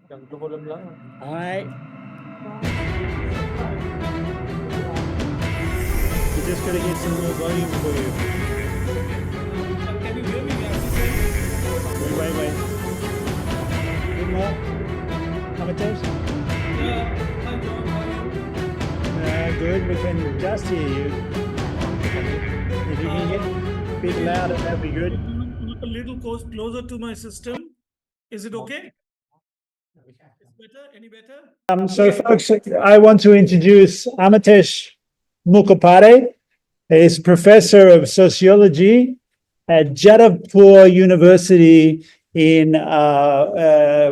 Cần cái volume lớn hơn. Alright. We're just gonna get some more volume for you. Can you hear me? Wait. A bit more. Amites? Yeah. Hi, John. How are you? Good. We can just hear you. If you can get a bit louder, that'd be good. A little closer to my system. Is it okay? It's better? Any better? So, folks, I want to introduce Amites Mukhopadhyay. He's professor of sociology at Jadavpur University in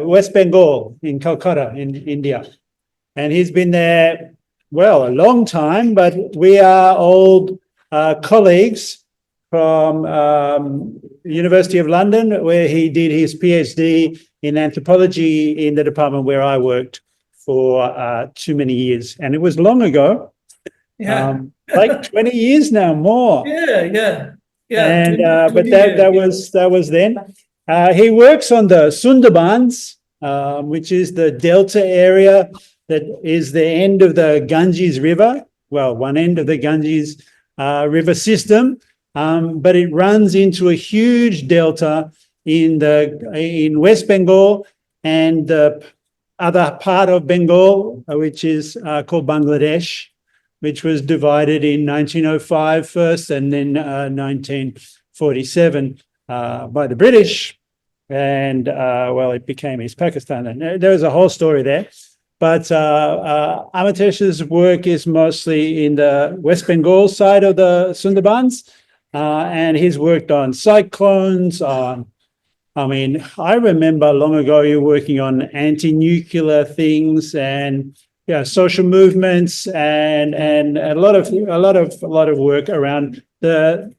West Bengal, in Calcutta, in India. And he's been there, well, a long time, but we are old colleagues from University of London, where he did his PhD in anthropology in the department where I worked for too many years. And it was long ago. Yeah. Like 20 years now, more. Yeah. And 20 but that was then. He works on the Sundarbans, which is the delta area that is the end of the Ganges River. Well, one end of the Ganges river system, but it runs into a huge delta in West Bengal and the other part of Bengal, which is called Bangladesh, which was divided in 1905 first and then 1947 by the British. And, well, it became East Pakistan. And there was a whole story there. But Amitesh's work is mostly in the West Bengal side of the Sundarbans. And he's worked on cyclones, I remember long ago you working on anti-nuclear things and social movements and a lot of work around the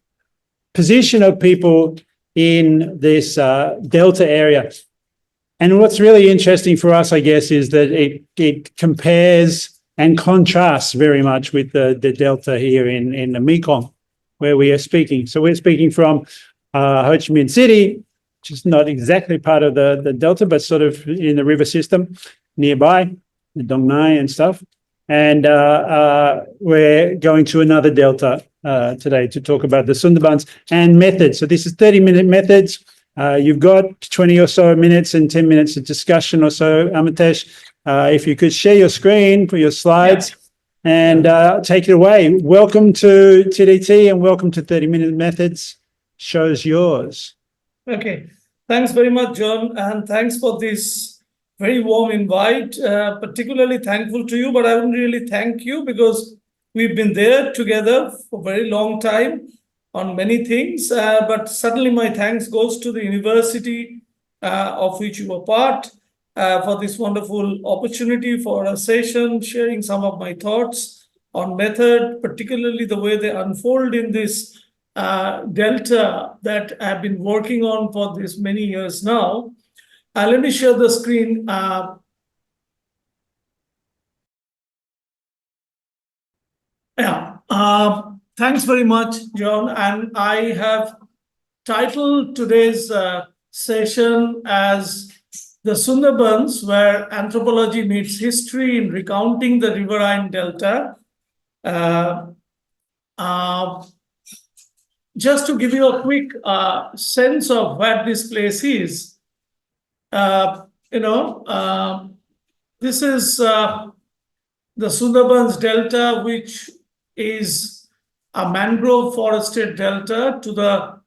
position of people in this delta area. And what's really interesting for us, I guess, is that it compares and contrasts very much with the delta here in the Mekong, where we are speaking. So we're speaking from Ho Chi Minh City, which is not exactly part of the delta, but sort of in the river system nearby, the Dong Nai and stuff. And we're going to another delta today to talk about the Sundarbans and methods. So this is 30-minute methods. You've got 20 or so minutes and 10 minutes of discussion or so. Amitesh, if you could share your screen for your slides and take it away. Welcome to TDT and welcome to 30-minute methods. Show's yours. Okay. Thanks very much, John. And thanks for this very warm invite. Particularly thankful to you, but I wouldn't really thank you because we've been there together for a very long time on many things. But certainly my thanks goes to the university of which you were part for this wonderful opportunity for a session, sharing some of my thoughts on method, particularly the way they unfold in this delta that I've been working on for this many years now. Let me share the screen. Thanks very much, John. And I have titled today's session as The Sundarbans, where anthropology meets history in recounting the riverine delta. Just to give you a quick sense of where this place is, this is the Sundarbans Delta, which is a mangrove forested delta to the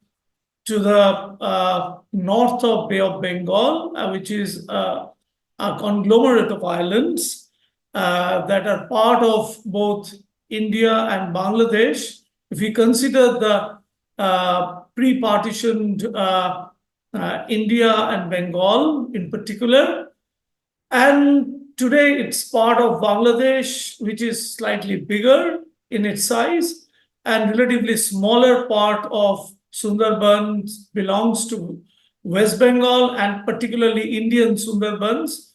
north of Bay of Bengal, which is a conglomerate of islands that are part of both India and Bangladesh. If we consider the pre-partitioned India and Bengal in particular, and today it's part of Bangladesh, which is slightly bigger in its size, and relatively smaller part of Sundarbans belongs to West Bengal and particularly Indian Sundarbans.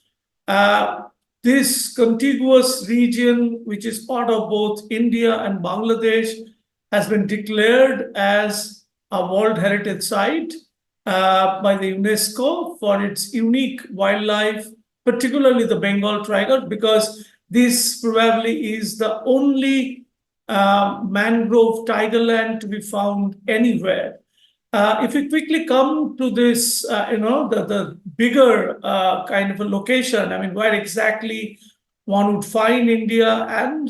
This contiguous region, which is part of both India and Bangladesh, has been declared as a World Heritage Site by the UNESCO for its unique wildlife particularly the Bengal tiger, because this probably is the only mangrove tigerland to be found anywhere. If we quickly come to this, the bigger kind of a location, I mean, where exactly one would find India and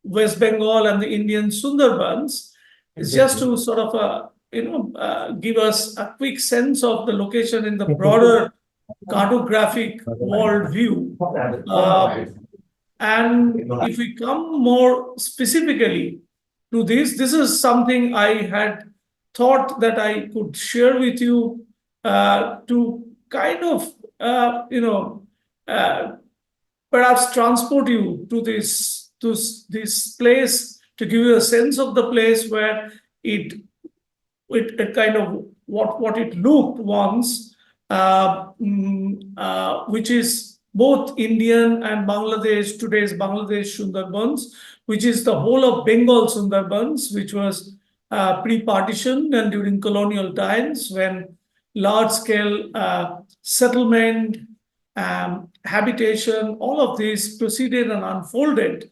West Bengal and the Indian Sundarbans, is just to sort of, give us a quick sense of the location in the broader cartographic world view. And if we come more specifically to this is something I had thought that I could share with you to kind of, perhaps transport you to this place, to give you a sense of the place where it kind of what it looked once, which is both Indian and Bangladesh, today's Bangladesh Sundarbans, which is the whole of Bengal Sundarbans, which was pre-partition and during colonial times when large-scale settlement, habitation, all of this proceeded and unfolded,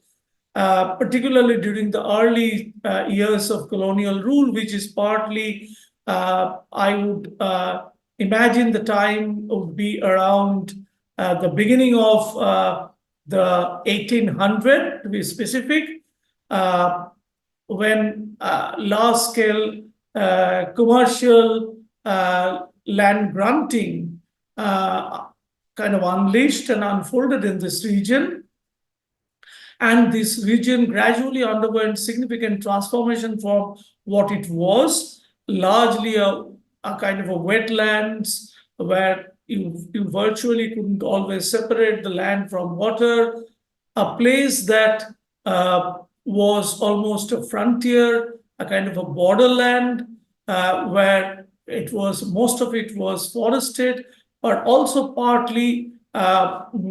particularly during the early years of colonial rule, which is partly, I would imagine the time would be around the beginning of the 1800, to be specific, when large-scale commercial land granting kind of unleashed and unfolded in this region. And this region gradually underwent significant transformation from what it was, largely a kind of a wetlands where you virtually couldn't always separate the land from water, a place that was almost a frontier, a kind of a borderland where it was, most of it was forested, but also partly and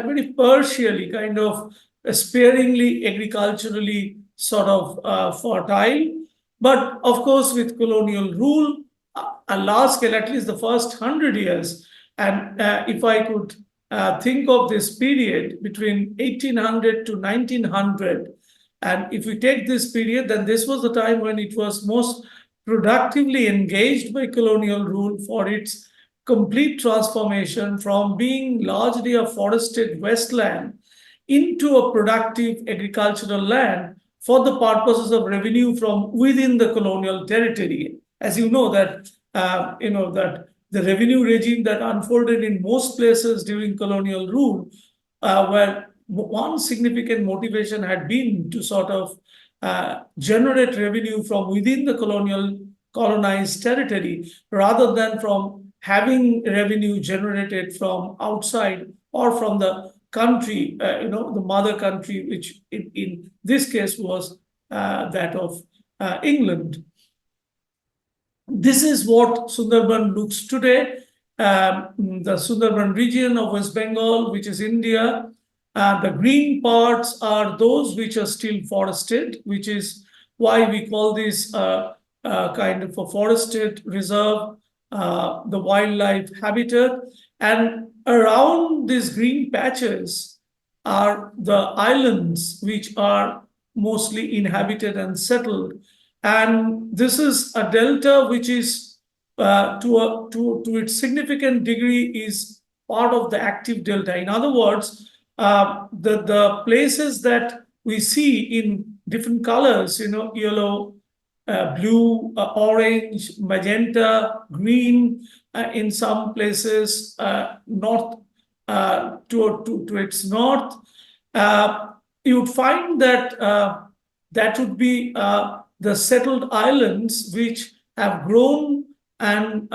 very partially kind of sparingly agriculturally sort of fertile. But of course, with colonial rule, a large scale, at least the first 100 years, and if I could think of this period between 1800 to 1900, and if we take this period, then this was the time when it was most productively engaged by colonial rule for its complete transformation from being largely a forested wasteland into a productive agricultural land for the purposes of revenue from within the colonial territory. As you know that that the revenue regime that unfolded in most places during colonial rule, where one significant motivation had been to sort of generate revenue from within the colonized territory, rather than from having revenue generated from outside or from the country, the mother country, which in this case was that of England. This is what Sundarban looks today. The Sundarban region of West Bengal, which is India. The green parts are those which are still forested, which is why we call this kind of a forested reserve, the wildlife habitat. And around these green patches are the islands, which are mostly inhabited and settled. And this is a delta which is to its significant degree is part of the active delta. In other words, the places that we see in different colors, yellow, blue, orange, magenta, green, in some places north to its north, you would find that that would be the settled islands which have grown and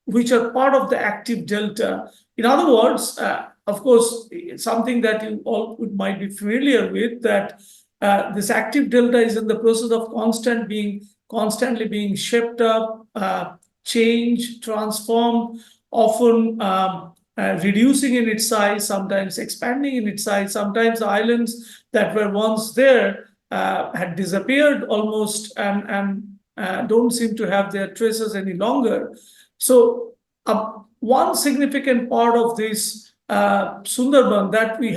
which are part of the active delta. In other words, of course, it's something that you all might be familiar with, that this active delta is in the process of constantly being shaped up, changed, transformed, often reducing in its size, sometimes expanding in its size. Sometimes the islands that were once there had disappeared almost and don't seem to have their traces any longer. So one significant part of this Sundarban that we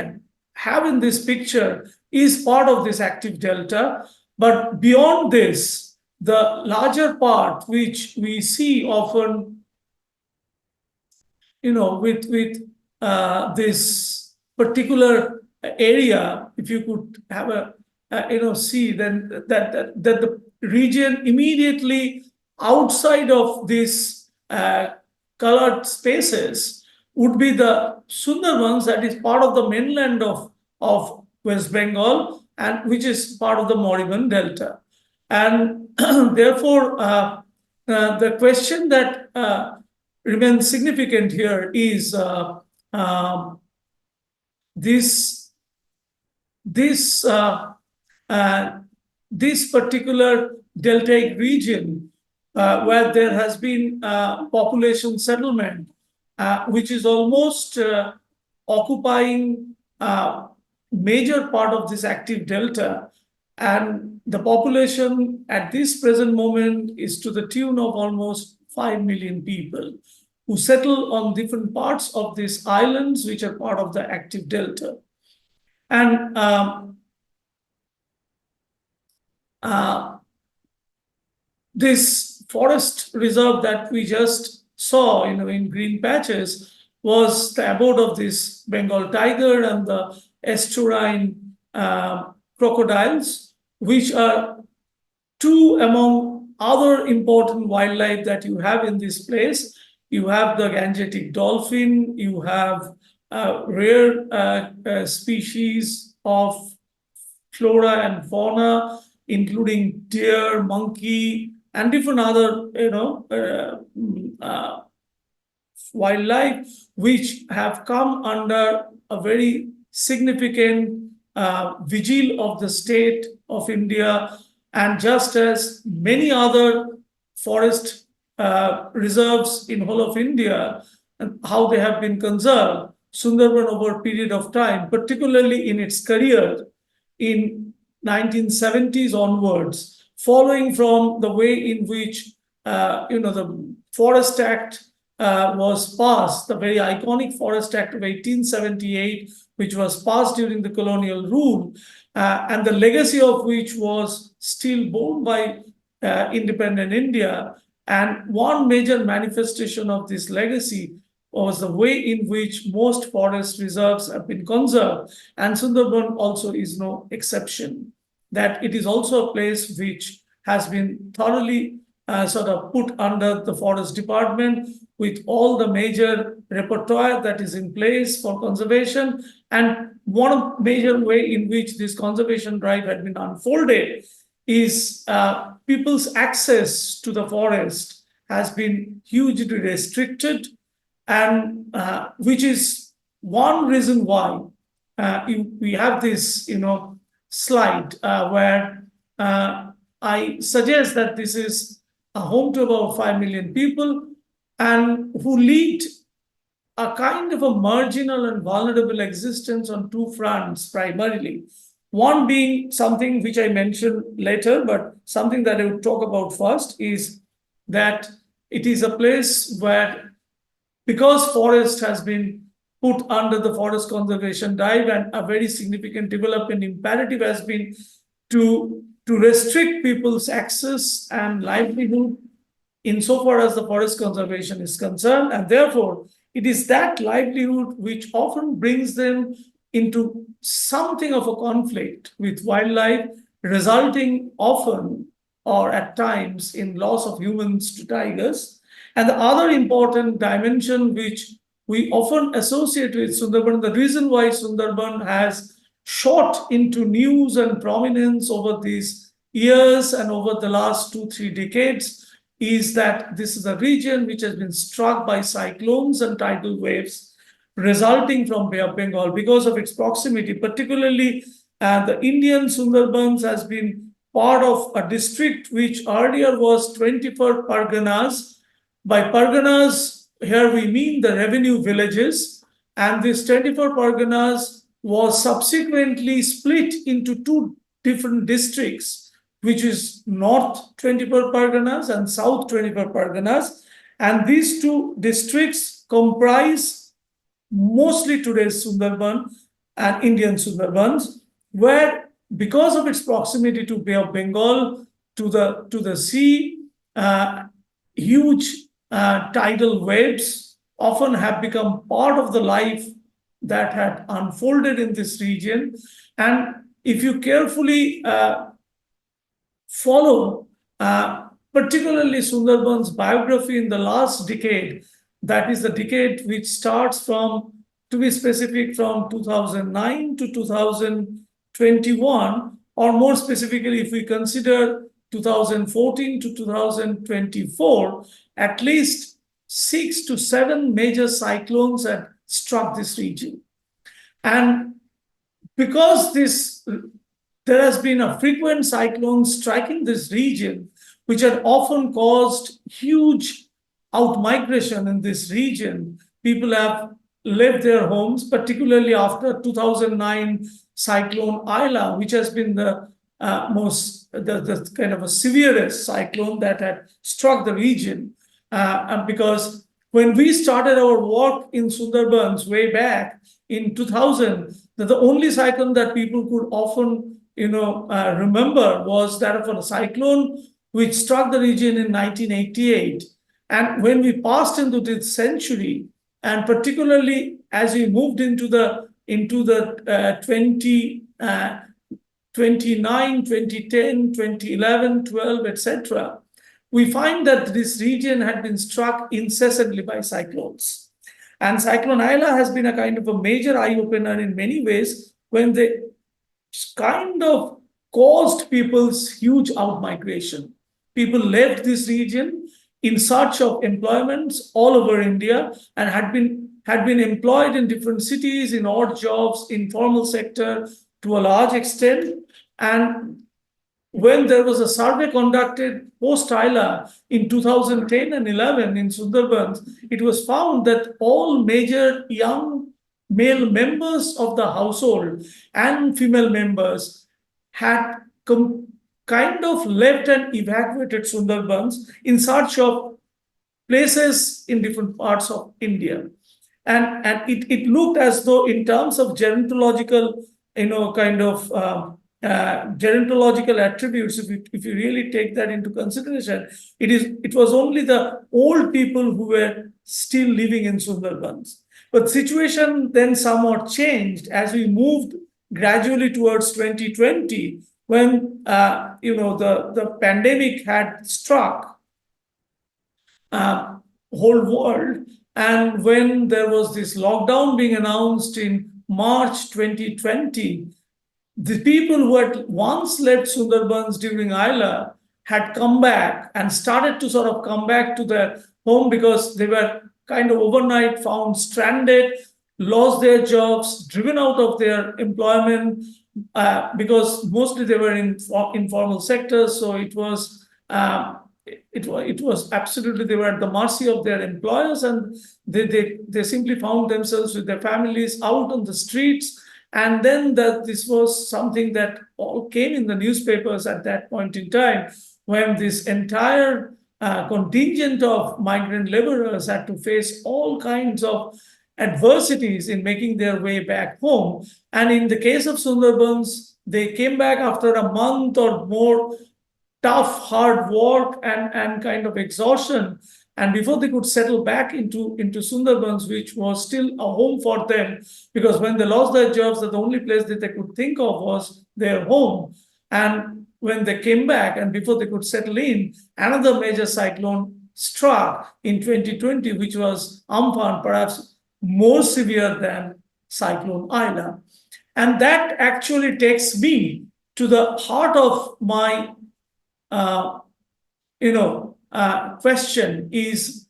have in this picture is part of this active delta. But beyond this, the larger part, which we see often, with this particular area, if you could have see, then that the region immediately outside of these colored spaces would be the Sundarbans, that is part of the mainland of West Bengal, and which is part of the Moribund Delta. And therefore, the question that remains significant here is this particular deltaic region where there has been population settlement, which is almost occupying major part of this active delta. And the population at this present moment is to the tune of almost 5 million people who settle on different parts of these islands, which are part of the active delta. And this forest reserve that we just saw, in green patches, was the abode of this Bengal tiger and the estuarine crocodiles, which are two among other important wildlife that you have in this place. You have the Gangetic dolphin, you have rare species of flora and fauna, including deer, monkey, and different other, wildlife, which have come under a very significant vigil of the state of India. And just as many other forest reserves in whole of India, and how they have been conserved, Sundarban over a period of time, particularly in its career in 1970s onwards, following from the way in which the Forest Act was passed, the very iconic Forest Act of 1878, which was passed during the colonial rule, and the legacy of which was still borne by independent India. And one major manifestation of this legacy was the way in which most forest reserves have been conserved. And Sundarban also is no exception, that it is also a place which has been thoroughly sort of put under the forest department with all the major repertoire that is in place for conservation. And one major way in which this conservation drive had been unfolded is people's access to the forest has been hugely restricted, and which is one reason why we have this, slide where I suggest that this is a home to about 5 million people, and who lead a kind of a marginal and vulnerable existence on two fronts primarily. One being something which I mentioned later, but something that I would talk about first is that it is a place where, because forest has been put under the forest conservation drive, and a very significant development imperative has been to restrict people's access and livelihood insofar as the forest conservation is concerned. And therefore, it is that livelihood which often brings them into something of a conflict with wildlife, resulting often or at times in loss of humans to tigers. And the other important dimension which we often associate with Sundarban, the reason why Sundarban has shot into news and prominence over these years and over the last 2-3 decades, is that this is a region which has been struck by cyclones and tidal waves resulting from Bay of Bengal because of its proximity. Particularly, the Indian Sundarbans has been part of a district which earlier was 24 Parganas. By Parganas, here we mean the revenue villages, and this 24 Parganas was subsequently split into two different districts, which is North 24 Parganas and South 24 Parganas. And these two districts comprise mostly today's Sundarban and Indian Sundarbans, where because of its proximity to Bay of Bengal, to the sea, huge tidal waves often have become part of the life that had unfolded in this region. And if you carefully follow, particularly Sundarban's biography in the last decade, that is the decade which starts from, to be specific, from 2009 to 2021, or more specifically, if we consider 2014 to 2024, at least 6 to 7 major cyclones had struck this region. And because there has been a frequent cyclone striking this region, which had often caused huge outmigration in this region. People have left their homes, particularly after 2009 cyclone Ayla, which has been the kind of a severest cyclone that had struck the region. And because when we started our work in Sundarbans way back in 2000, the only cyclone that people could often remember was that of a cyclone which struck the region in 1988. And when we passed into this century, and particularly as we moved into the 2009, 2010, 2011, 12, etc., we find that this region had been struck incessantly by cyclones. And Cyclone Ayla has been a kind of a major eye-opener in many ways, when they kind of caused people's huge outmigration. People left this region in search of employments all over India and had been employed in different cities, in odd jobs, informal sector to a large extent. And when there was a survey conducted post-Ayla in 2010 and 11 in Sundarbans, it was found that all major young male members of the household and female members had kind of left and evacuated Sundarbans in search of places in different parts of India. And it looked as though, in terms of gerontological, gerontological attributes, if you really take that into consideration, it was only the old people who were still living in Sundarbans. But situation then somewhat changed as we moved gradually towards 2020, when the pandemic had struck whole world, and when there was this lockdown being announced in March 2020, the people who had once left Sundarbans during Ayla had come back and started to sort of come back to their home, because they were kind of overnight found stranded, lost their jobs, driven out of their employment, because mostly they were in informal sectors. So it was absolutely, they were at the mercy of their employers, and they simply found themselves with their families out on the streets. And then this was something that all came in the newspapers at that point in time, when this entire contingent of migrant laborers had to face all kinds of adversities in making their way back home. And in the case of Sundarbans, they came back after a month or more tough, hard work and kind of exhaustion. And before they could settle back into Sundarbans, which was still a home for them, because when they lost their jobs, the only place that they could think of was their home. And when they came back, and before they could settle in, another major cyclone struck in 2020, which was Amphan, perhaps more severe than Cyclone Ayla. And that actually takes me to the heart of my question is,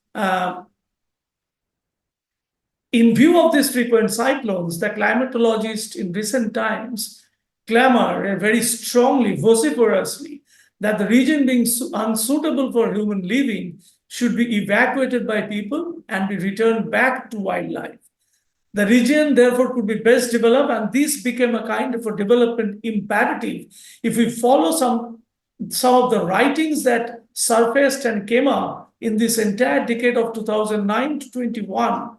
in view of these frequent cyclones, the climatologists in recent times clamor very strongly, vociferously, that the region being unsuitable for human living should be evacuated by people and be returned back to wildlife. The region, therefore, could be best developed, and this became a kind of a development imperative. If we follow some of the writings that surfaced and came up in this entire decade of 2009 to 21,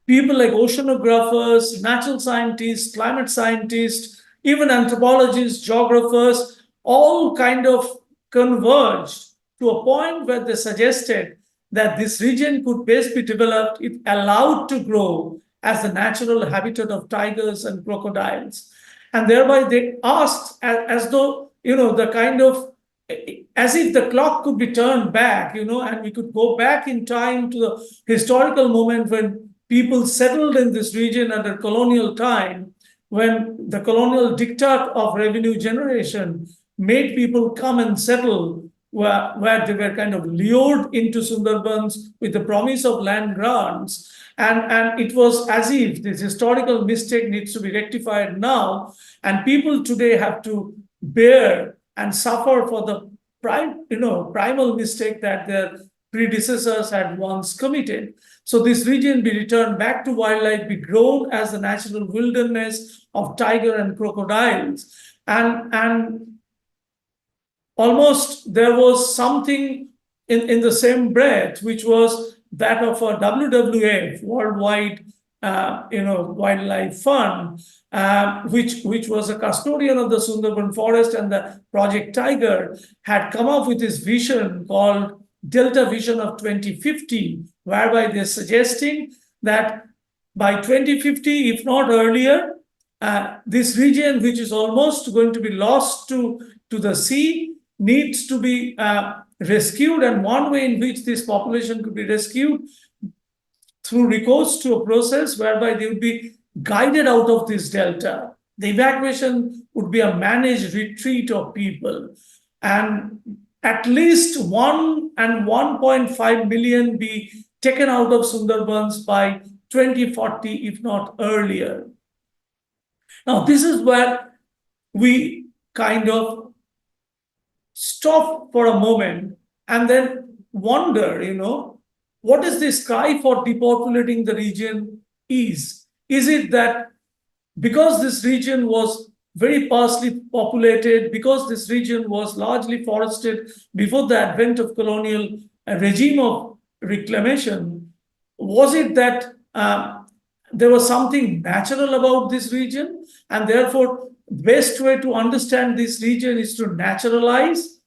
people like oceanographers, natural scientists, climate scientists, even anthropologists, geographers, all kind of converged to a point where they suggested that this region could best be developed if allowed to grow as the natural habitat of tigers and crocodiles. And thereby they asked, as though, the kind of, as if the clock could be turned back, and we could go back in time to the historical moment when people settled in this region under colonial time, when the colonial diktat of revenue generation made people come and settle where they were kind of lured into Sundarbans with the promise of land grants. And it was as if this historical mistake needs to be rectified now, and people today have to bear and suffer for the primal mistake that their predecessors had once committed. So this region be returned back to wildlife, be grown as the natural wilderness of tiger and crocodiles. And almost there was something in the same breath, which was that of a WWF, Worldwide Wildlife Fund, which was a custodian of the Sundarban forest, and the Project Tiger had come up with this vision called Delta Vision of 2050, whereby they're suggesting that by 2050, if not earlier, this region, which is almost going to be lost to the sea, needs to be rescued. And one way in which this population could be rescued through recourse to a process whereby they would be guided out of this delta. The evacuation would be a managed retreat of people, and at least 1 and 1.5 million be taken out of Sundarbans by 2040, if not earlier. Now, this is where we kind of stop for a moment and then wonder, what is this cry for depopulating the region is? Is it that because this region was very sparsely populated, because this region was largely forested before the advent of colonial regime of reclamation, was it that there was something natural about this region, and therefore the best way to understand this region is to naturalize?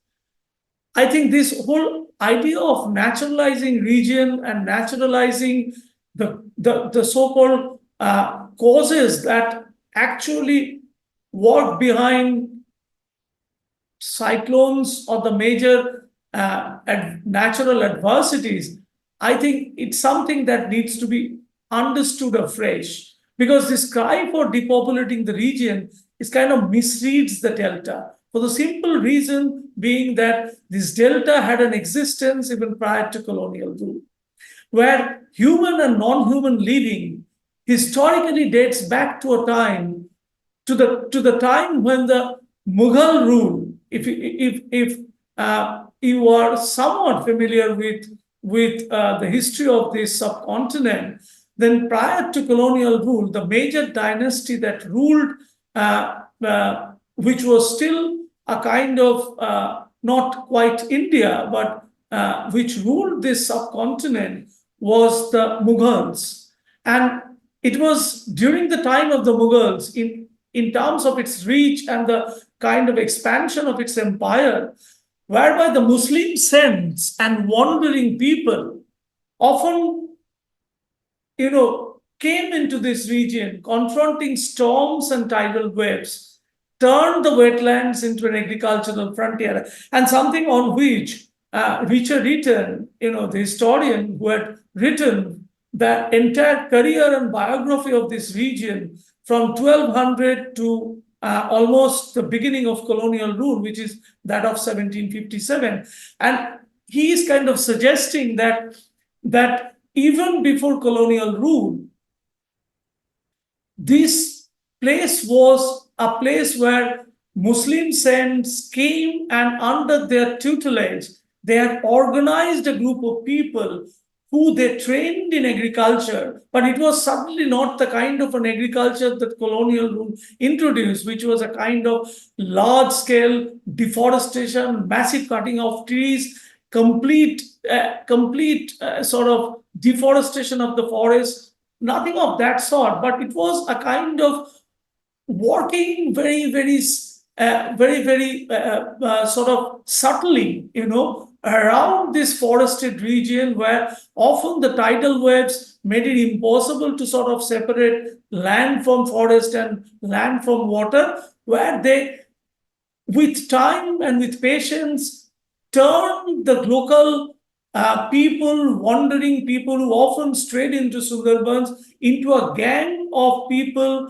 I think this whole idea of naturalizing region and naturalizing the so-called causes that actually work behind cyclones or the major natural adversities, I think it's something that needs to be understood afresh, because this cry for depopulating the region is kind of misreads the delta, for the simple reason being that this delta had an existence even prior to colonial rule, where human and non-human living historically dates back to a time, to the time when the Mughal rule. If you are somewhat familiar with the history of this subcontinent, then prior to colonial rule, the major dynasty that ruled, which was still a kind of not quite India, but which ruled this subcontinent, was the Mughals. And it was during the time of the Mughals, in terms of its reach and the kind of expansion of its empire, whereby the Muslim saints and wandering people often, came into this region, confronting storms and tidal waves, turned the wetlands into an agricultural frontier, and something on which Richard Eaton, the historian who had written the entire career and biography of this region from 1200 to almost the beginning of colonial rule, which is that of 1757. And he is kind of suggesting that even before colonial rule, this place was a place where Muslim saints came, and under their tutelage, they had organized a group of people who they trained in agriculture, but it was certainly not the kind of an agriculture that colonial rule introduced, which was a kind of large-scale deforestation, massive cutting of trees, complete sort of deforestation of the forest, nothing of that sort, but it was a kind of working very sort of subtly, around this forested region, where often the tidal waves made it impossible to sort of separate land from forest and land from water, where they, with time and with patience, turned the local wandering people who often strayed into Sundarbans into a gang of people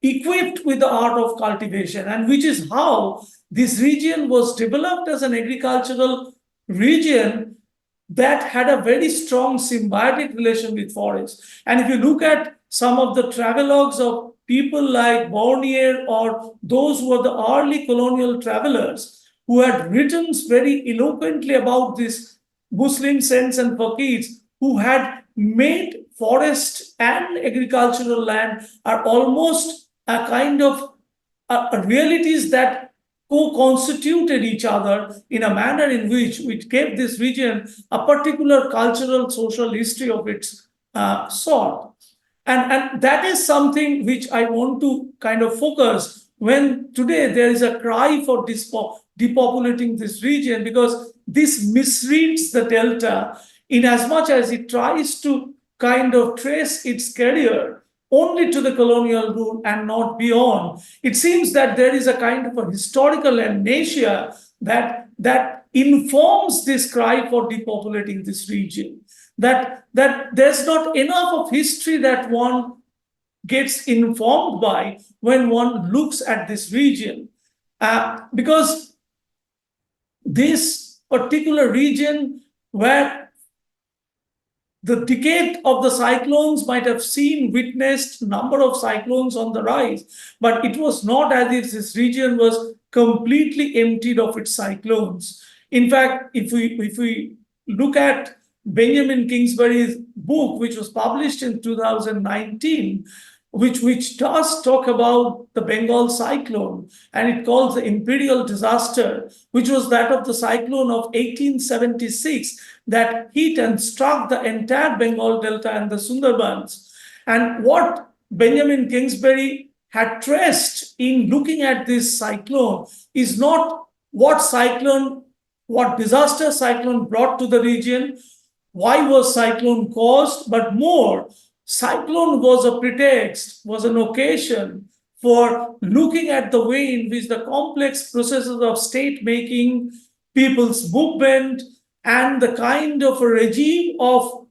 equipped with the art of cultivation, and which is how this region was developed as an agricultural region that had a very strong symbiotic relation with forests. And if you look at some of the travelogues of people like Bornier or those who were the early colonial travelers who had written very eloquently about these Muslim saints and faqirs who had made forest and agricultural land are almost a kind of realities that co-constituted each other in a manner in which gave this region a particular cultural, social history of its sort. And that is something which I want to kind of focus when today there is a cry for depopulating this region, because this misreads the Delta in as much as it tries to kind of trace its career only to the colonial rule and not beyond. It seems that there is a kind of a historical amnesia that informs this cry for depopulating this region. That there's not enough of history that one gets informed by when one looks at this region. Because this particular region, where the decade of the cyclones might have witnessed number of cyclones on the rise, but it was not as if this region was completely emptied of its cyclones. In fact, if we look at Benjamin Kingsbury's book, which was published in 2019, which does talk about the Bengal cyclone, and it calls the imperial disaster, which was that of the cyclone of 1876 that hit and struck the entire Bengal Delta and the Sundarbans. And what Benjamin Kingsbury had traced in looking at this cyclone is not what disaster cyclone brought to the region, why was cyclone caused, but more, cyclone was a pretext, was an occasion for looking at the way in which the complex processes of state making, people's movement, and the kind of a regime of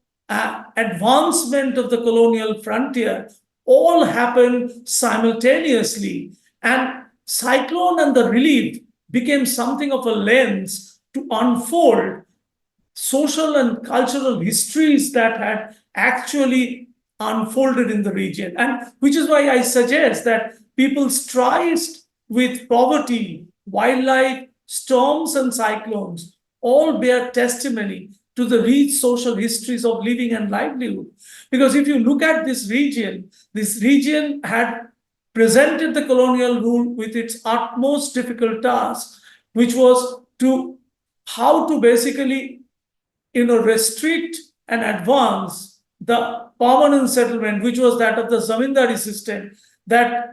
advancement of the colonial frontier all happened simultaneously. And cyclone and the relief became something of a lens to unfold social and cultural histories that had actually unfolded in the region. And which is why I suggest that people strived with poverty, wildlife, storms, and cyclones all bear testimony to the rich social histories of living and livelihood. Because if you look at this region had presented the colonial rule with its utmost difficult task, which was how to basically restrict and advance the permanent settlement, which was that of the zamindari system,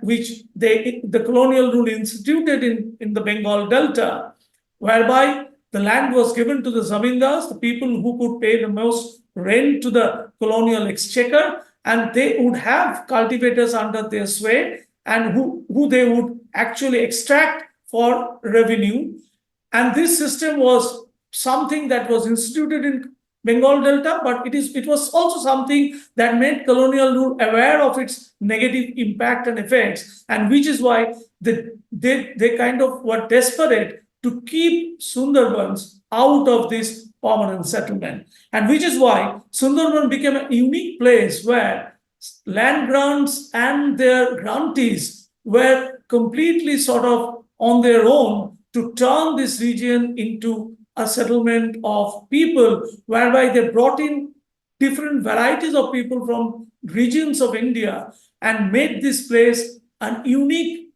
which the colonial rule instituted in the Bengal Delta, whereby the land was given to the zamindars, the people who could pay the most rent to the colonial exchequer, and they would have cultivators under their sway, and who they would actually extract for revenue. And this system was something that was instituted in Bengal Delta, but it was also something that made colonial rule aware of its negative impact and effects, and which is why they kind of were desperate to keep Sundarbans out of this permanent settlement. And which is why Sundarban became a unique place where land grants and their grantees were completely sort of on their own to turn this region into a settlement of people, whereby they brought in different varieties of people from regions of India and made this place an unique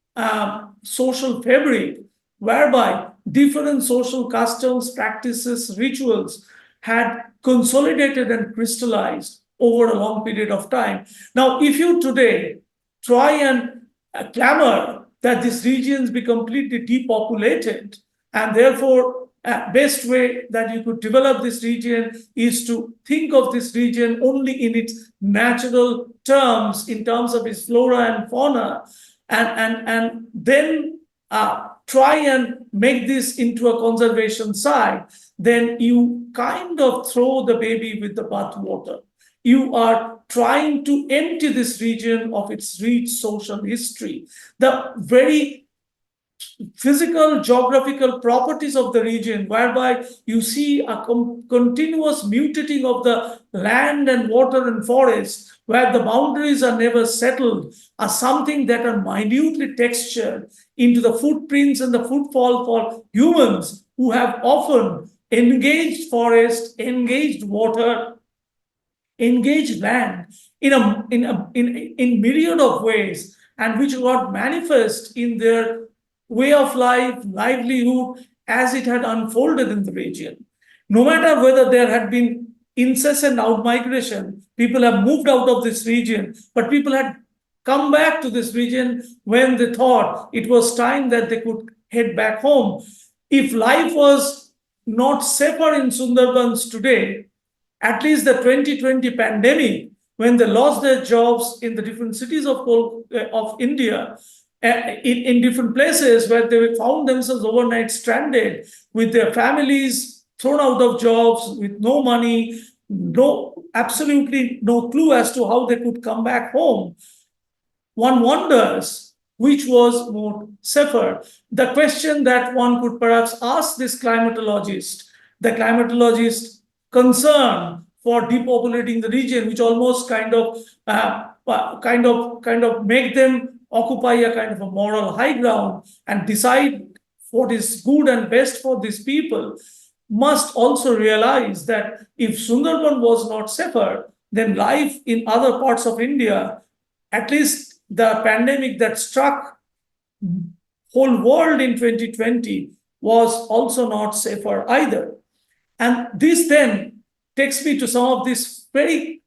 social fabric, whereby different social customs, practices, rituals had consolidated and crystallized over a long period of time. Now, if you today try and clamor that these regions be completely depopulated, and therefore best way that you could develop this region is to think of this region only in its natural terms, in terms of its flora and fauna, and then try and make this into a conservation site, then you kind of throw the baby with the bathwater. You are trying to empty this region of its rich social history. The very physical, geographical properties of the region, whereby you see a continuous mutating of the land and water and forest, where the boundaries are never settled, are something that are minutely textured into the footprints and the footfall for humans who have often engaged forest, engaged water, engaged land in myriad of ways, and which got manifest in their way of life, livelihood, as it had unfolded in the region. No matter whether there had been incessant outmigration, people have moved out of this region, but people had come back to this region when they thought it was time that they could head back home. If life was not safer in Sundarbans today, at least the 2020 pandemic, when they lost their jobs in the different cities of India, in different places where they found themselves overnight stranded with their families thrown out of jobs, with no money, absolutely no clue as to how they could come back home. One wonders which was more safer. The question that one could perhaps ask this climatologist, the climatologist concerned for depopulating the region, which almost kind of make them occupy a kind of a moral high ground and decide what is good and best for these people, must also realize that if Sundarban was not safer, then life in other parts of India, at least the pandemic that struck whole world in 2020, was also not safer either. And this then takes me to some of these very,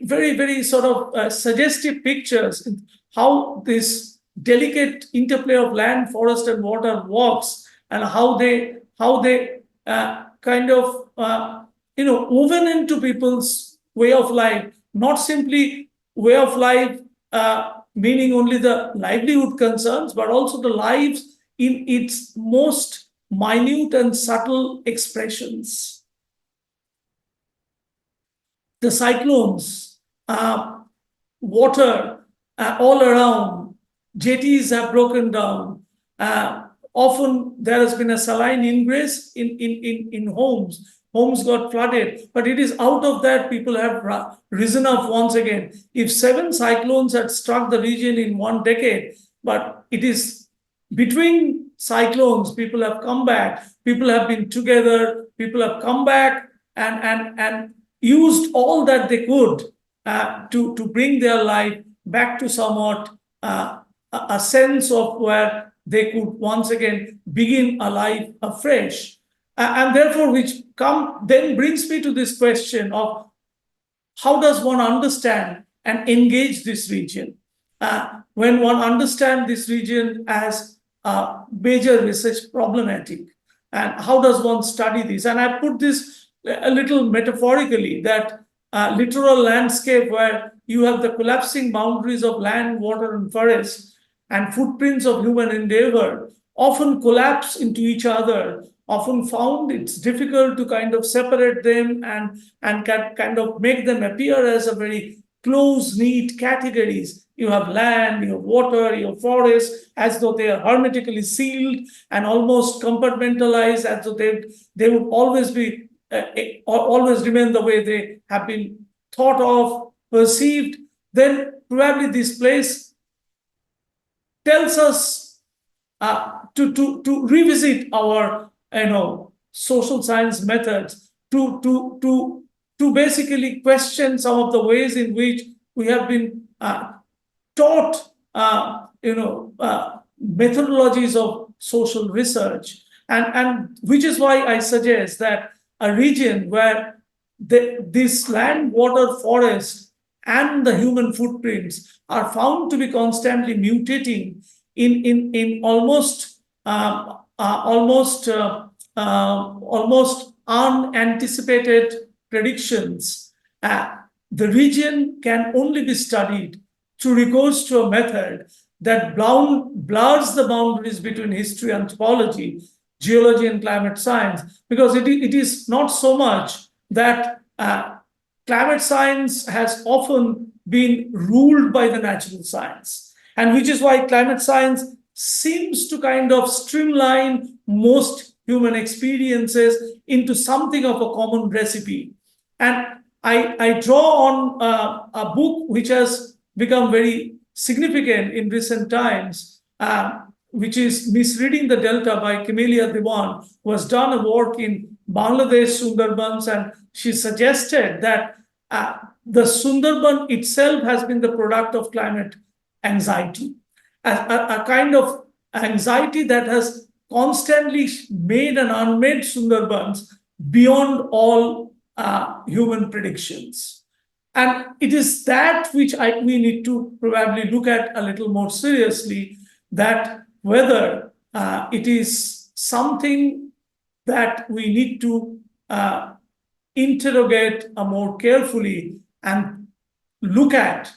very sort of suggestive pictures in how this delicate interplay of land, forest, and water works, and how they woven into people's way of life, not simply way of life meaning only the livelihood concerns, but also the lives in its most minute and subtle expressions. The cyclones, water all around, jetties have broken down. Often there has been a saline ingress in homes. Homes got flooded, but it is out of that people have risen up once again. If 7 cyclones had struck the region in 1 decade, but it is between cyclones, people have come back, people have been together, people have come back and used all that they could to bring their life back to somewhat a sense of where they could once again begin a life afresh. And therefore, which then brings me to this question of how does one understand and engage this region? When one understands this region as a major research problematic, and how does one study this? And I put this a little metaphorically, that literal landscape where you have the collapsing boundaries of land, water, and forest, and footprints of human endeavor often collapse into each other, often found it's difficult to kind of separate them and kind of make them appear as a very close, neat categories. You have land, you have water, you have forest, as though they are hermetically sealed and almost compartmentalized, as though they would always be always remain the way they have been thought of, perceived. Then probably this place tells us to revisit our social science methods, to basically question some of the ways in which we have been taught methodologies of social research. And which is why I suggest that a region where this land, water, forest, and the human footprints are found to be constantly mutating in almost unanticipated predictions. The region can only be studied through recourse to a method that blurs the boundaries between history, anthropology, geology, and climate science, because it is not so much that climate science has often been ruled by the natural science, and which is why climate science seems to kind of streamline most human experiences into something of a common recipe. And I draw on a book which has become very significant in recent times, which is Misreading the Delta by Camelia Dewan, who has done a work in Bangladesh, Sundarbans, and she suggested that the Sundarban itself has been the product of climate anxiety, a kind of anxiety that has constantly made and unmade Sundarbans beyond all human predictions. And it is that which we need to probably look at a little more seriously, that whether it is something that we need to interrogate more carefully and look at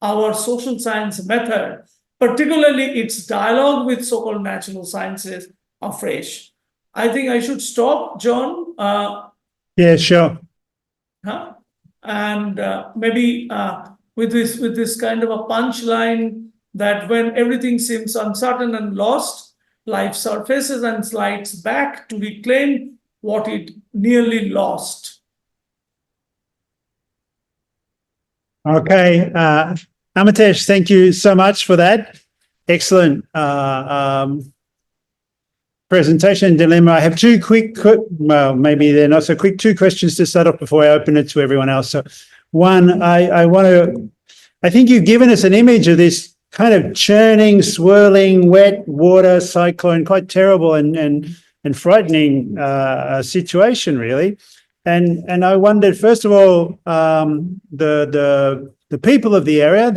our social science method, particularly its dialogue with so-called natural sciences, afresh. I think I should stop, John. Yeah, sure. And maybe with this kind of a punchline that when everything seems uncertain and lost, life surfaces and slides back to reclaim what it nearly lost. Okay. Amitesh, thank you so much for that. Excellent presentation dilemma. I have two well, maybe they're not so quick, two questions to start off before I open it to everyone else. So one, I think you've given us an image of this kind of churning, swirling, wet water cyclone, quite terrible and frightening situation, really. And I wondered, first of all, the people of the area,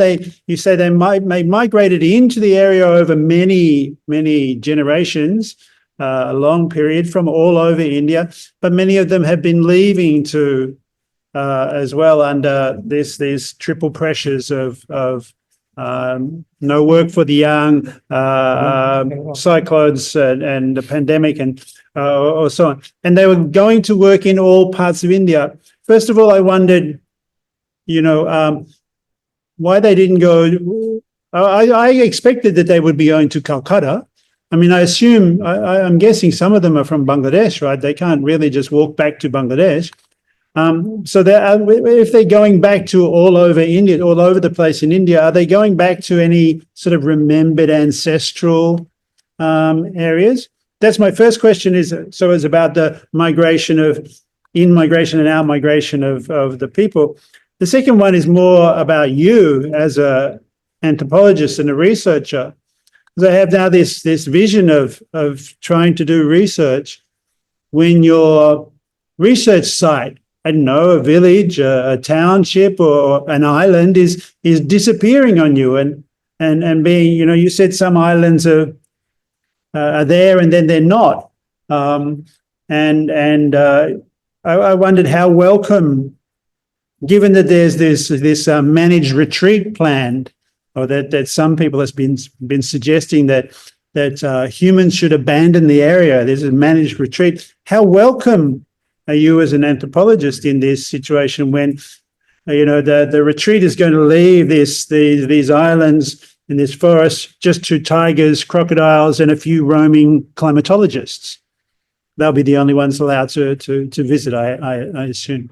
you say they migrated into the area over many generations, a long period from all over India, but many of them have been leaving to as well under these triple pressures of no work for the young, cyclones and the pandemic and or so on. And they were going to work in all parts of India. First of all, I wondered, why they didn't go. I expected that they would be going to Calcutta. I mean, I'm guessing some of them are from Bangladesh, right? They can't really just walk back to Bangladesh. So if they're going back to all over India, all over the place in India, are they going back to any sort of remembered ancestral areas? That's my first question. It's about the migration and out migration of the people. The second one is more about you as a anthropologist and a researcher. Because I have now this vision of trying to do research when your research site, I don't know, a village, a township, or an island is disappearing on you, and being, you said some islands are there and then they're not, I wondered how welcome, given that there's this managed retreat planned, or that some people have been suggesting that humans should abandon the area. There's a managed retreat. How welcome are you as an anthropologist in this situation when the retreat is going to leave these islands in this forest just to tigers, crocodiles, and a few roaming climatologists? They'll be the only ones allowed to visit, I assume.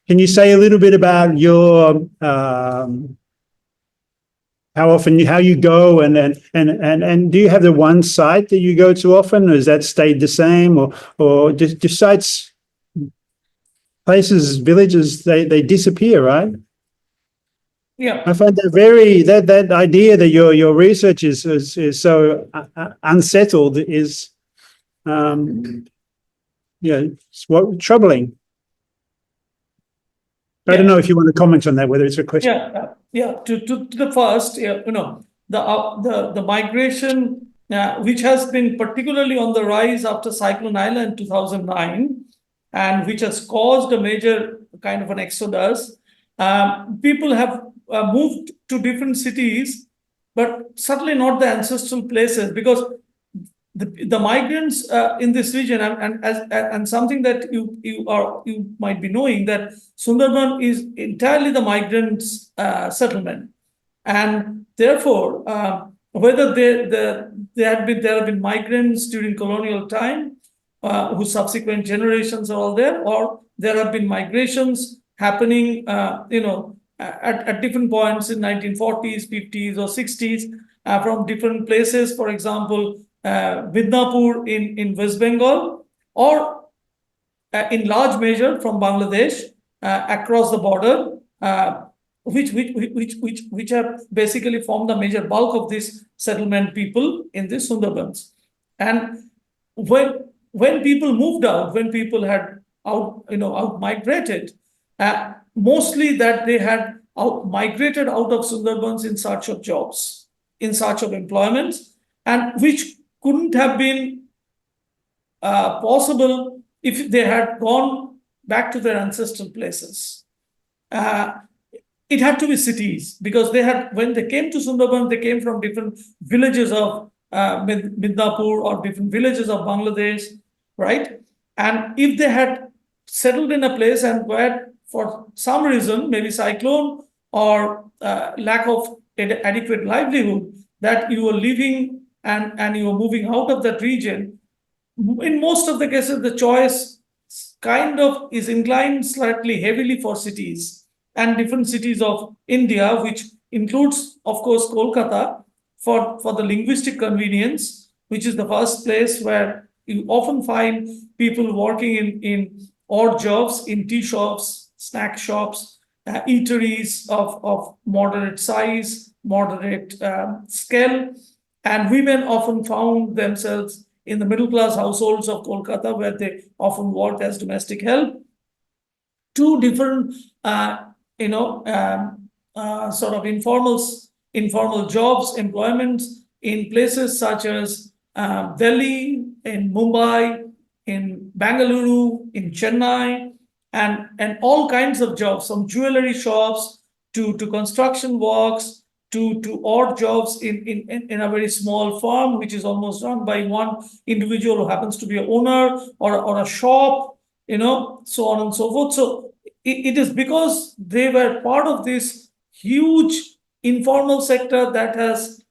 Can you say a little bit about your how you go and do you have the one site that you go to often, or has that stayed the same, or do sites, places, villages, they disappear, right? Yeah. I find that idea that your research is so unsettled is, it's troubling. I don't know if you want to comment on that, whether it's a question. Yeah. To the first, the migration, which has been particularly on the rise after Cyclone Isla in 2009, and which has caused a major kind of an exodus. People have moved to different cities, but certainly not the ancestral places, because the migrants in this region, and something that you might be knowing, that Sundarban is entirely the migrants settlement, and therefore whether there have been migrants during colonial time, whose subsequent generations are all there, or there have been migrations happening at different points in 1940s, 50s, or 60s from different places, for example, Midnapur in West Bengal, or in large measure from Bangladesh across the border, which have basically formed the major bulk of this settlement people in the Sundarbans. And when people moved out, when people had out migrated, mostly that they had migrated out of Sundarbans in search of jobs, in search of employment, and which couldn't have been possible if they had gone back to their ancestral places. It had to be cities, because when they came to Sundarbans, they came from different villages of Midnapur or different villages of Bangladesh, right? And if they had settled in a place and were, for some reason, maybe cyclone or lack of adequate livelihood, that you were living and you were moving out of that region, in most of the cases, the choice kind of is inclined slightly heavily for cities, and different cities of India, which includes, of course, Kolkata, for the linguistic convenience, which is the first place where you often find people working in odd jobs, in tea shops, snack shops, eateries of moderate size, moderate scale. And women often found themselves in the middle class households of Kolkata, where they often worked as domestic help. Two different, sort of informal jobs, employments in places such as Delhi, in Mumbai, in Bangalore, in Chennai, and all kinds of jobs, from jewelry shops to construction works, to odd jobs in a very small farm, which is almost run by one individual who happens to be an owner, or a shop, so on and so forth. So it is because they were part of this huge informal sector that has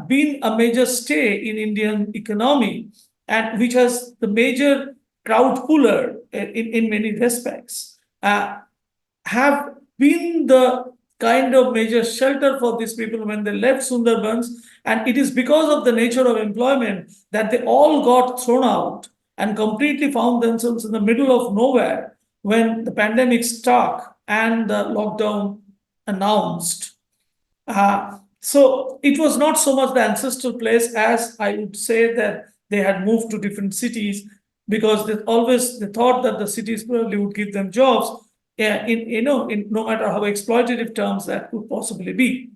been a major stay in Indian economy, and which has the major crowd puller in many respects, have been the kind of major shelter for these people when they left Sundarbans. And it is because of the nature of employment that they all got thrown out and completely found themselves in the middle of nowhere when the pandemic struck and the lockdown announced. So it was not so much the ancestral place as I would say that they had moved to different cities, because they thought that the cities probably would give them jobs, in no matter how exploitative terms that could possibly be.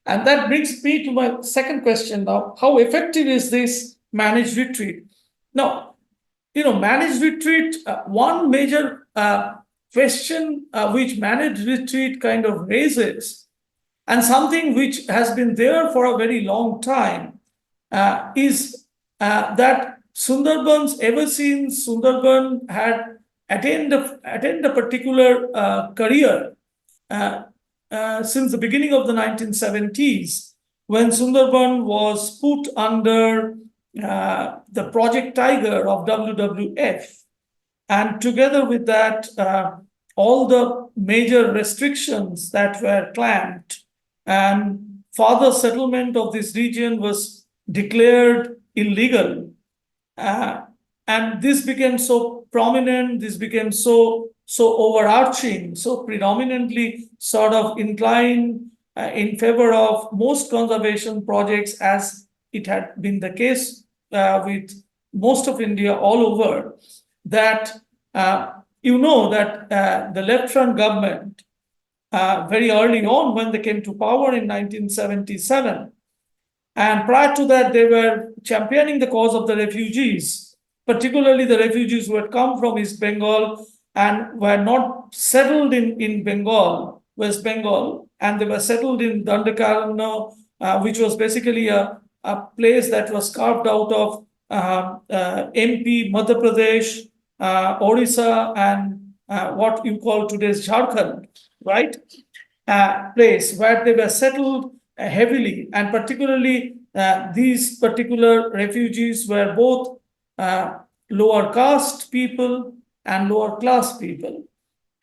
And that brings me to my second question now: how effective is this managed retreat? Now, managed retreat, one major question which managed retreat kind of raises, and something which has been there for a very long time, is that Sundarbans, ever since Sundarban had attained a particular career, since the beginning of the 1970s, when Sundarban was put under the Project Tiger of WWF, and together with that, all the major restrictions that were clamped, and further settlement of this region was declared illegal. And this became so prominent, this became so so overarching, so predominantly sort of inclined in favor of most conservation projects, as it had been the case with most of India all over, that the left front government very early on, when they came to power in 1977, and prior to that, they were championing the cause of the refugees, particularly the refugees who had come from East Bengal and were not settled in Bengal, West Bengal, and they were settled in Dandakarna, which was basically a place that was carved out of MP, Madhya Pradesh, Orissa, and what you call today's Jharkhand, right? Place where they were settled heavily, and particularly these particular refugees were both lower caste people and lower class people.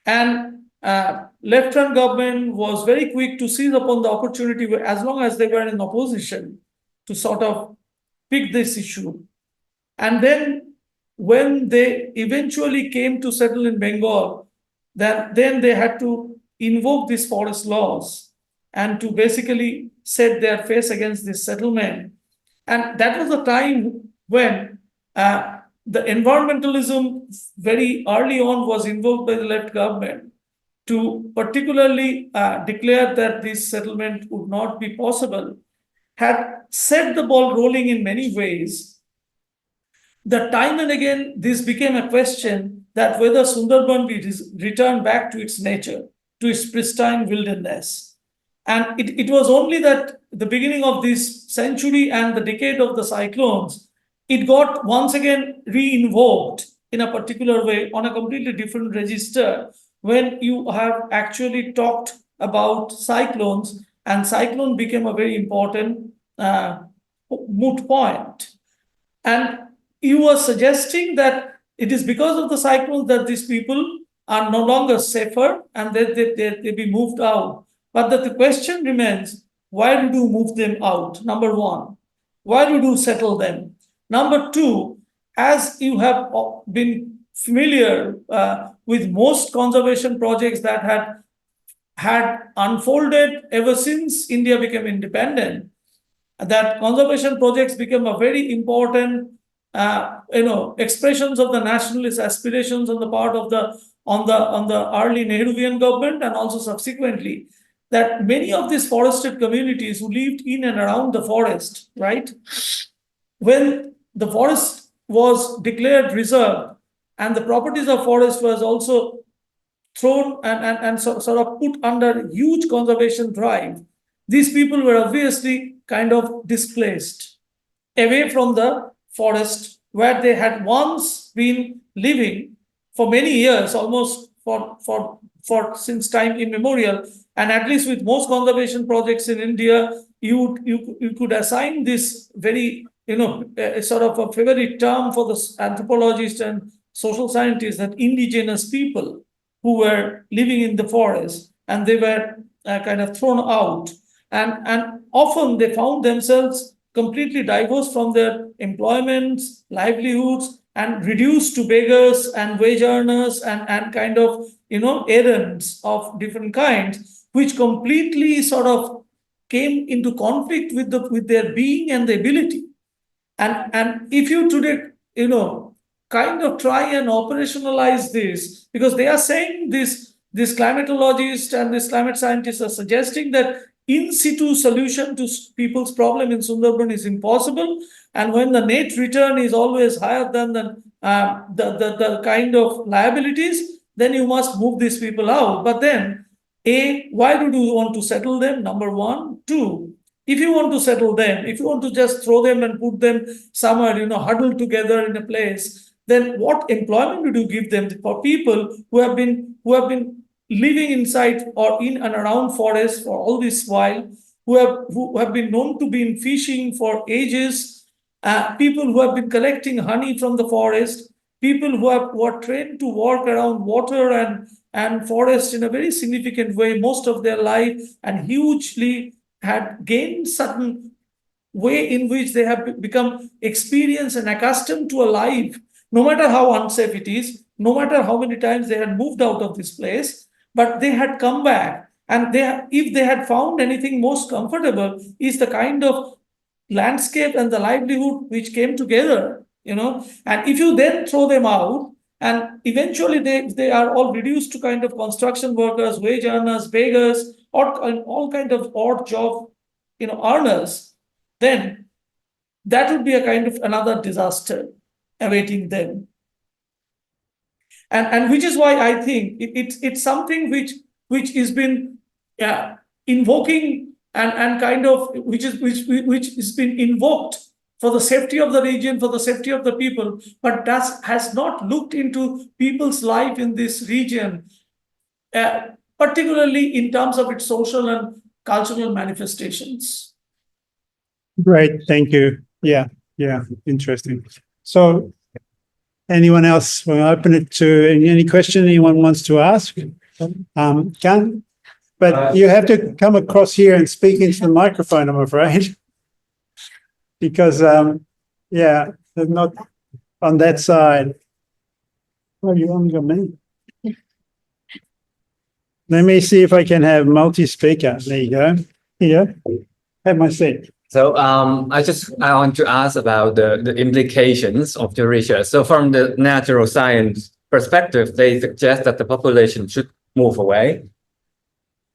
And left-hand government was very quick to seize upon the opportunity, as long as they were in opposition, to sort of pick this issue. And then when they eventually came to settle in Bengal, then they had to invoke these forest laws and to basically set their face against this settlement. And that was the time when the environmentalism very early on was invoked by the left government to particularly declare that this settlement would not be possible, had set the ball rolling in many ways. The time and again, this became a question that whether Sundarban be returned back to its nature, to its pristine wilderness. And it was only that the beginning of this century and the decade of the cyclones, it got once again re-invoked in a particular way on a completely different register, when you have actually talked about cyclones, and cyclone became a very important moot point. And you were suggesting that it is because of the cyclones that these people are no longer safer and that they be moved out. But that the question remains, why did you move them out? Number one, why did you settle them? Number two, as you have been familiar with most conservation projects that had unfolded ever since India became independent, that conservation projects became a very important expressions of the nationalist aspirations on the part of the early Nehruvian government, and also subsequently that many of these forested communities who lived in and around the forest, right, when the forest was declared reserved and the properties of forest was also thrown and sort of put under huge conservation drive, these people were obviously kind of displaced away from the forest where they had once been living for many years, almost for since time immemorial. And at least with most conservation projects in India, you could assign this very sort of a favorite term for the anthropologists and social scientists, that indigenous people who were living in the forest, and they were kind of thrown out, and often they found themselves completely divorced from their employments, livelihoods, and reduced to beggars and wage earners and kind of errands of different kinds, which completely sort of came into conflict with their being and the ability. And if you today kind of try and operationalize this, because they are saying this climatologists and these climate scientists are suggesting that in situ solution to people's problem in Sundarban is impossible, and when the net return is always higher than the kind of liabilities, then you must move these people out. But then, why do you want to settle them? Number one. Two, if you want to settle them, if you want to just throw them and put them somewhere, huddled together in a place, then what employment do you give them for people who have been living inside or in and around forests for all this while, who have been known to be in fishing for ages, people who have been collecting honey from the forest, people who are trained to work around water and forest in a very significant way most of their life, and hugely had gained certain way in which they have become experienced and accustomed to a life, no matter how unsafe it is, no matter how many times they had moved out of this place, but they had come back. And if they had found anything most comfortable, is the kind of landscape and the livelihood which came together, and if you then throw them out, and eventually they are all reduced to kind of construction workers, wage earners, beggars, or all kind of odd job, earners, then that would be a kind of another disaster awaiting them. And which is why I think it's something which has been invoking and kind of which has been invoked for the safety of the region, for the safety of the people, but has not looked into people's life in this region, particularly in terms of its social and cultural manifestations. Great, thank you. Yeah, interesting. So, anyone else? We'll open it to any question anyone wants to ask. But you have to come across here and speak into the microphone, I'm afraid. Because, they're not on that side. Oh, you only got me. Let me see if I can have multi-speaker. There you go. Here, have my seat. So I want to ask about the implications of the research. So from the natural science perspective, they suggest that the population should move away.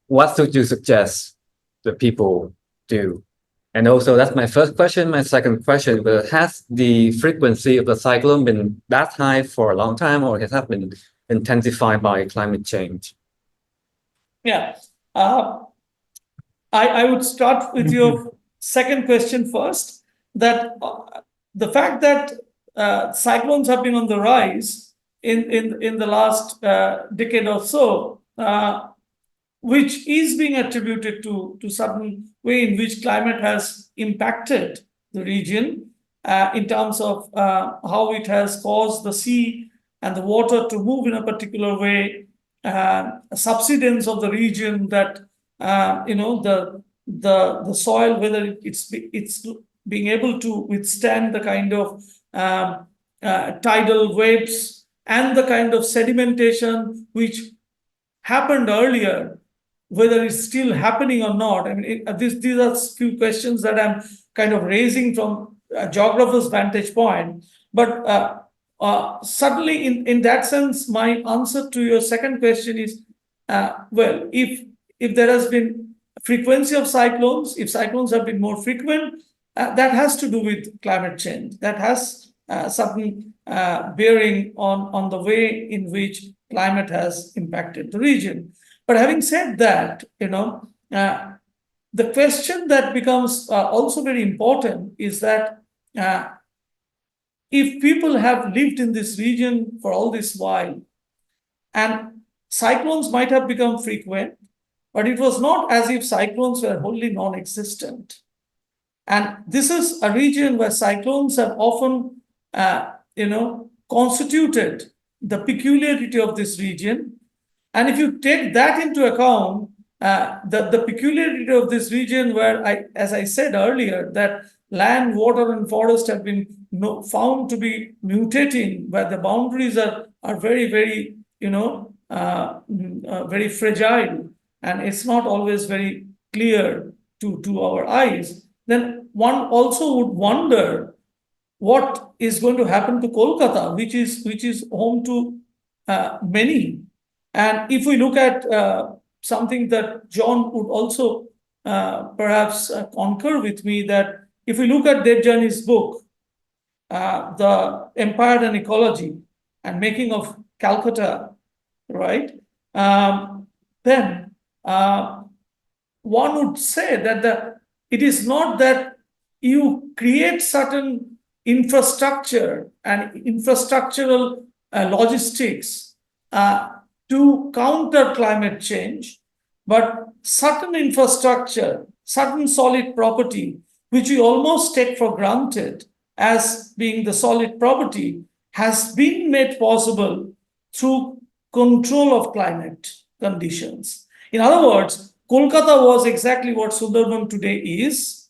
What should you suggest the people do? And also, that's my first question. My second question, has the frequency of the cyclone been that high for a long time, or has that been intensified by climate change? Yeah. I would start with your second question first, that the fact that cyclones have been on the rise in the last decade or so, which is being attributed to certain way in which climate has impacted the region in terms of how it has caused the sea and the water to move in a particular way, subsidence of the region, that the soil, whether it's being able to withstand the kind of tidal waves and the kind of sedimentation which happened earlier, whether it's still happening or not. I mean, these are few questions that I'm kind of raising from a geographer's vantage point. But certainly in that sense, my answer to your second question is, well, if there has been frequency of cyclones, if cyclones have been more frequent, that has to do with climate change. That has certain bearing on the way in which climate has impacted the region. But having said that, the question that becomes also very important is that if people have lived in this region for all this while, and cyclones might have become frequent, but it was not as if cyclones were wholly non-existent. And this is a region where cyclones have often, constituted the peculiarity of this region. And if you take that into account, the peculiarity of this region, where, as I said earlier, that land, water, and forest have been found to be mutating, where the boundaries are very, very, very fragile, and it's not always very clear to our eyes, then one also would wonder what is going to happen to Kolkata, which is home to many. And if we look at something that John would also perhaps concur with me, that if we look at Debjani's book, The Empire and Ecology and Making of Calcutta, right, then one would say that it is not that you create certain infrastructure and infrastructural logistics to counter climate change, but certain infrastructure, certain solid property, which we almost take for granted as being the solid property, has been made possible through control of climate conditions. In other words, Kolkata was exactly what Sundarban today is,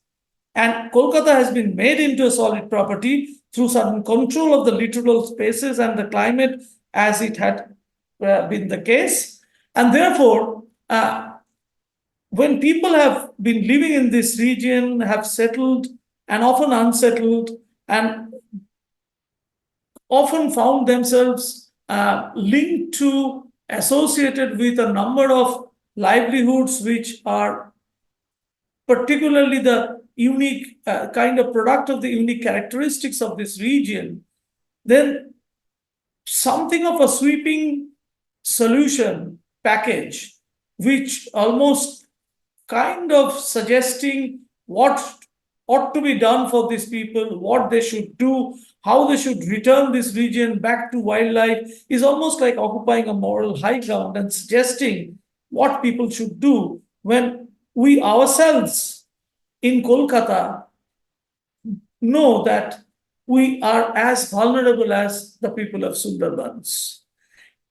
and Kolkata has been made into a solid property through certain control of the littoral spaces and the climate as it had been the case. And therefore, when people have been living in this region, have settled and often unsettled, and often found themselves linked to, associated with a number of livelihoods which are particularly the unique kind of product of the unique characteristics of this region, then something of a sweeping solution package, which almost kind of suggesting what ought to be done for these people, what they should do, how they should return this region back to wildlife, is almost like occupying a moral high ground and suggesting what people should do, when we ourselves in Kolkata know that we are as vulnerable as the people of Sundarbans.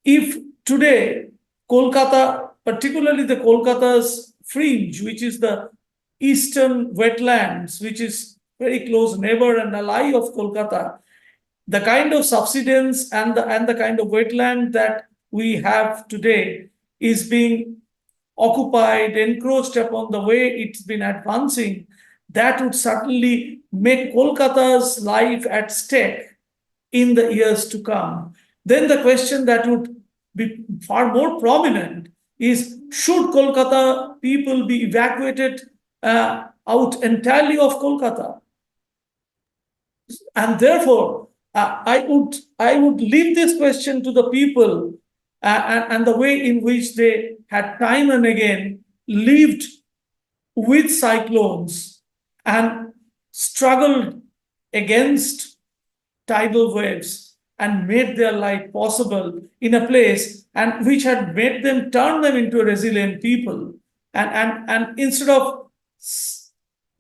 If today Kolkata, particularly the Kolkata's fringe, which is the eastern wetlands, which is very close neighbor and ally of Kolkata, the kind of subsidence and the kind of wetland that we have today is being occupied, encroached upon the way it's been advancing, that would certainly make Kolkata's life at stake in the years to come. Then the question that would be far more prominent is, should Kolkata people be evacuated out entirely of Kolkata? And therefore, I would leave this question to the people and the way in which they had time and again lived with cyclones and struggled against tidal waves and made their life possible in a place and which had made them, turn them into a resilient people. And instead of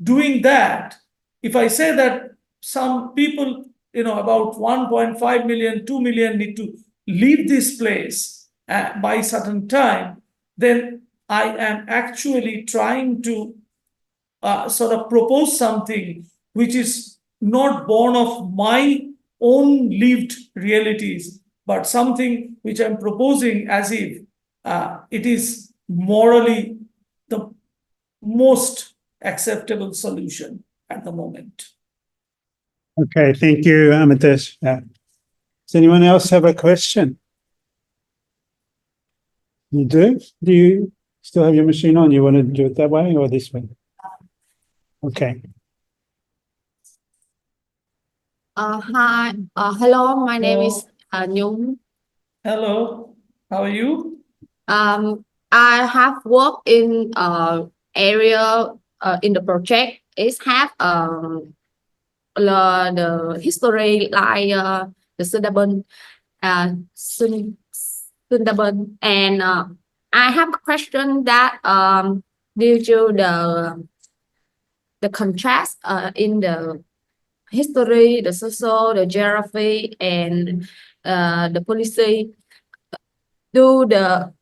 doing that, if I say that some people, about 1.5 million, 2 million need to leave this place by certain time, then I am actually trying to sort of propose something which is not born of my own lived realities, but something which I'm proposing as if it is morally the most acceptable solution at the moment. Okay, thank you, Amites. Does anyone else have a question? You do? Do you still have your machine on? You want to do it that way or this way? Okay. Hi, hello, my name is Nhung. Hello, how are you? I have worked in area in the project. It have the history like the Sundarban, and I have a question that due to the contrast in the history, the social, the geography, and the policy, do the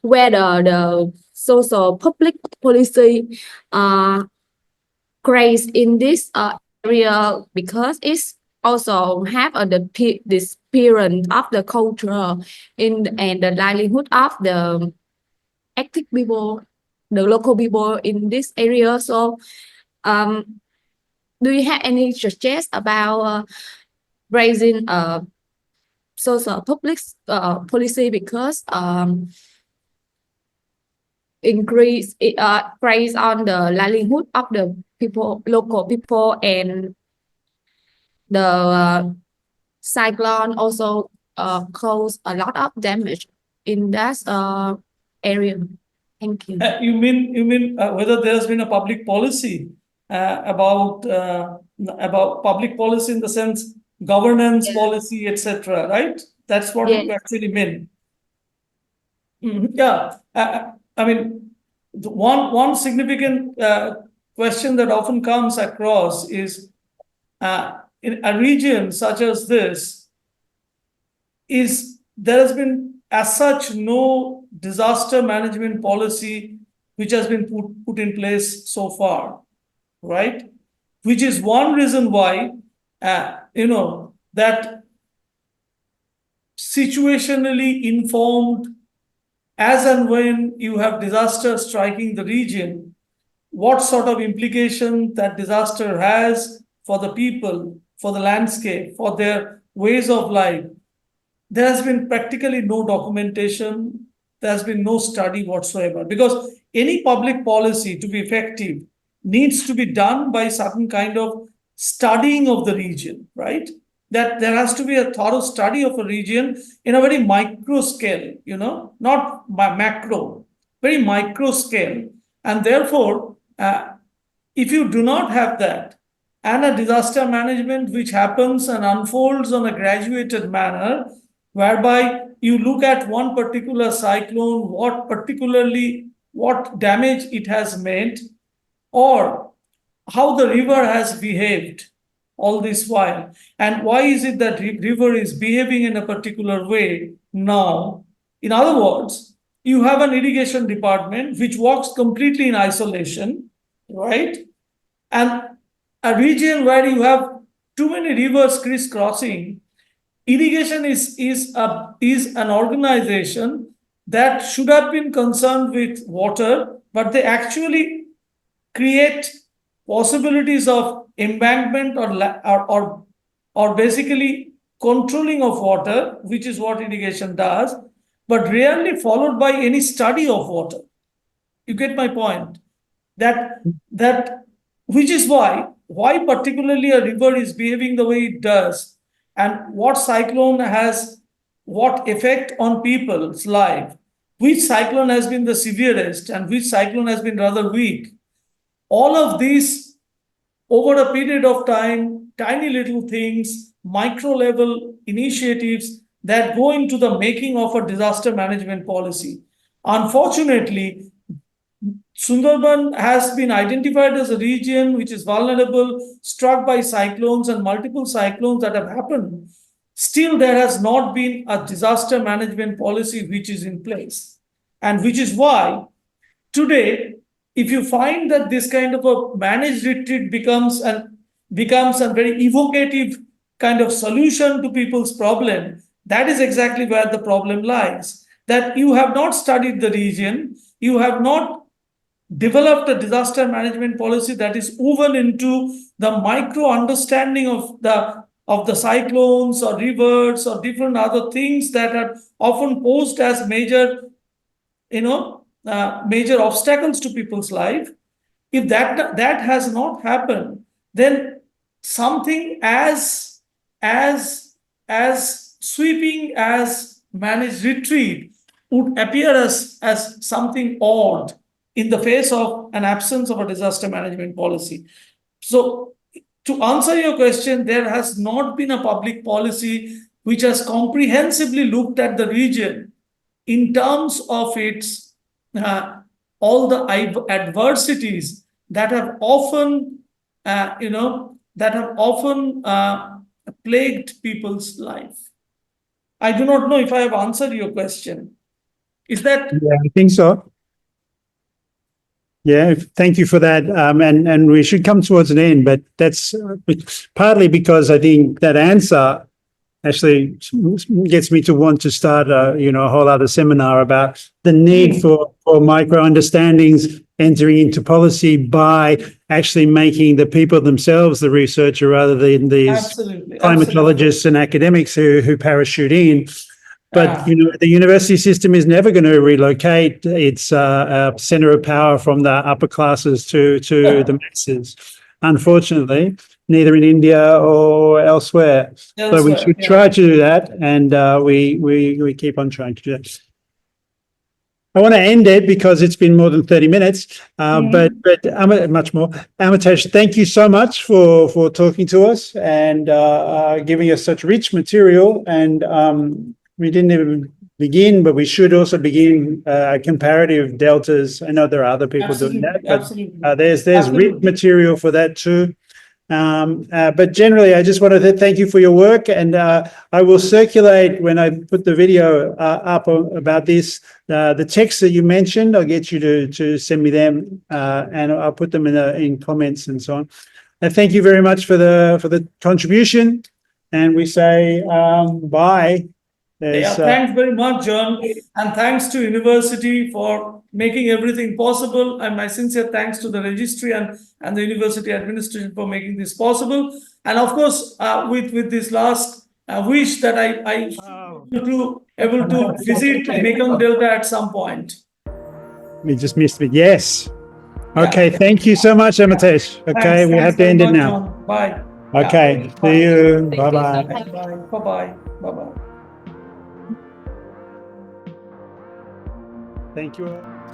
whether the social public policy creates in this area, because it's also have the disappearance of the culture and the livelihood of the active people, the local people in this area. So do you have any suggestions about raising social public policy, because increase it praise on the livelihood of the people, local people, and the cyclone also cause a lot of damage in that area. Thank you. You mean whether there's been a public policy about public policy in the sense governance policy, etc., right? That's what you actually mean. Yeah, I mean, one significant question that often comes across is in a region such as this, is there has been as such no disaster management policy which has been put in place so far, right? Which is one reason why that situationally informed as and when you have disaster striking the region, what sort of implication that disaster has for the people, for the landscape, for their ways of life. There has been practically no documentation. There has been no study whatsoever, because any public policy to be effective needs to be done by certain kind of studying of the region, right? That there has to be a thorough study of a region in a very micro scale, not macro, very micro scale. And therefore, if you do not have that, and a disaster management which happens and unfolds on a graduated manner, whereby you look at one particular cyclone, what damage it has made, or how the river has behaved all this while, and why is it that river is behaving in a particular way now. In other words, you have an irrigation department which works completely in isolation, right? And a region where you have too many rivers crisscrossing, irrigation is an organization that should have been concerned with water, but they actually create possibilities of embankment or basically controlling of water, which is what irrigation does, but rarely followed by any study of water. You get my point? That which is why particularly a river is behaving the way it does, and what cyclone has what effect on people's life, which cyclone has been the severest and which cyclone has been rather weak. All of these over a period of time, tiny little things, micro level initiatives that go into the making of a disaster management policy. Unfortunately, Sundarban has been identified as a region which is vulnerable, struck by cyclones and multiple cyclones that have happened. Still, there has not been a disaster management policy which is in place. And which is why today, if you find that this kind of a managed retreat becomes a very evocative kind of solution to people's problem, that is exactly where the problem lies. That you have not studied the region, you have not developed a disaster management policy that is woven into the micro understanding of the cyclones or rivers or different other things that are often posed as major obstacles to people's life. If that has not happened, then something as sweeping as managed retreat would appear as something odd in the face of an absence of a disaster management policy. So, to answer your question, there has not been a public policy which has comprehensively looked at the region in terms of its all the adversities that have often plagued people's life. I do not know if I have answered your question. Is that? Yeah, I think so. Yeah, thank you for that. And we should come towards an end, but that's partly because I think that answer actually gets me to want to start a whole other seminar about the need for micro understandings entering into policy by actually making the people themselves the researcher rather than these climatologists and academics who parachute in. But the university system is never going to relocate its center of power from the upper classes to the masses, unfortunately, neither in India or elsewhere. So we should try to do that, and we keep on trying to do that. I want to end it because it's been more than 30 minutes, but much more. Amites, thank you so much for talking to us and giving us such rich material. And we didn't even begin, but we should also begin comparative deltas. I know there are other people doing that, but there's rich material for that too. But generally, I just want to thank you for your work, and I will circulate when I put the video up about this. The texts that you mentioned, I'll get you to send me them, and I'll put them in comments and so on. And thank you very much for the contribution, and we say bye. There's, Thanks very much, John, and thanks to university for making everything possible. And my sincere thanks to the registry and the university administration for making this possible. And of course, with this last wish that I able to visit Mekong Delta at some point. we just missed it. Yes. Yeah. Okay. Thank you so much, Amitesh. Okay. We have to end it now. John. Bye. Okay. See you. Bye bye. Bye. Bye. Bye. Bye. Thank you all.